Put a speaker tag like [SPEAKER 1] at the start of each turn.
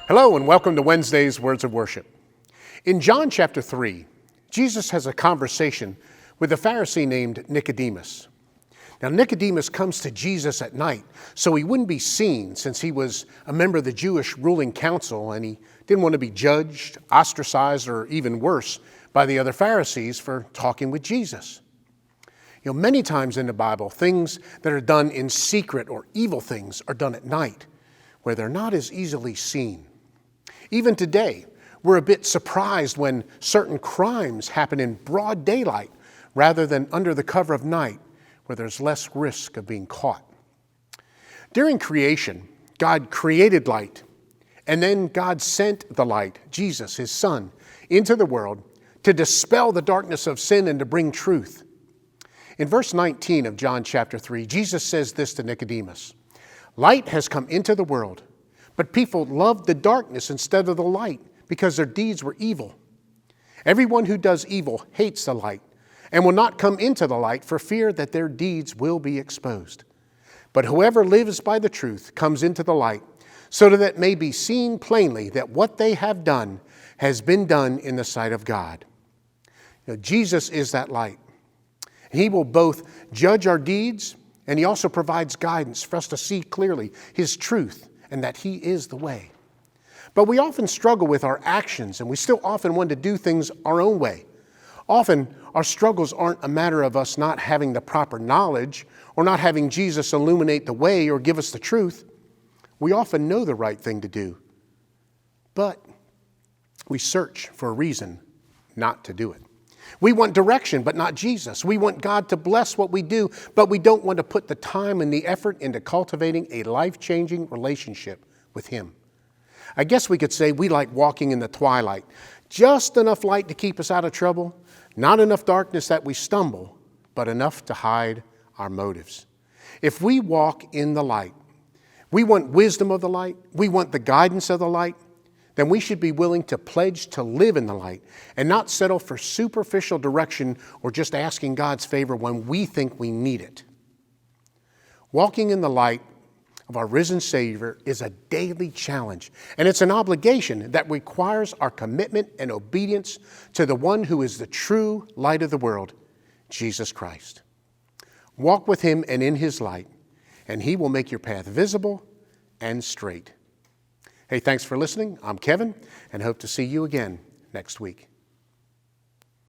[SPEAKER 1] Hello and welcome to Wednesday's Words of Worship. In John chapter 3, Jesus has a conversation with a Pharisee named Nicodemus. Now Nicodemus comes to Jesus at night so he wouldn't be seen since he was a member of the Jewish ruling council and he didn't want to be judged, ostracized, or even worse by the other Pharisees for talking with Jesus. Many times in the Bible, things that are done in secret or evil things are done at night where they're not as easily seen. Even today, we're a bit surprised when certain crimes happen in broad daylight rather than under the cover of night where there's less risk of being caught. During creation, God created light, and then God sent the light, Jesus, his Son, into the world to dispel the darkness of sin and to bring truth. In verse 19 of John chapter 3, Jesus says this to Nicodemus, "Light has come into the world, but people loved the darkness instead of the light because their deeds were evil. Everyone who does evil hates the light and will not come into the light for fear that their deeds will be exposed. But whoever lives by the truth comes into the light so that it may be seen plainly that what they have done has been done in the sight of God." Jesus is that light. He will both judge our deeds and he also provides guidance for us to see clearly his truth and that he is the way. But we often struggle with our actions and we still often want to do things our own way. Often our struggles aren't a matter of us not having the proper knowledge or not having Jesus illuminate the way or give us the truth. We often know the right thing to do, but we search for a reason not to do it. We want direction, but not Jesus. We want God to bless what we do, but we don't want to put the time and the effort into cultivating a life-changing relationship with him. I guess we could say we like walking in the twilight. Just enough light to keep us out of trouble, not enough darkness that we stumble, but enough to hide our motives. If we walk in the light, we want wisdom of the light, we want the guidance of the light, then we should be willing to pledge to live in the light and not settle for superficial direction or just asking God's favor when we think we need it. Walking in the light of our risen Savior is a daily challenge, and it's an obligation that requires our commitment and obedience to the one who is the true light of the world, Jesus Christ. Walk with him and in his light, and he will make your path visible and straight. Hey, thanks for listening. I'm Kevin, and hope to see you again next week.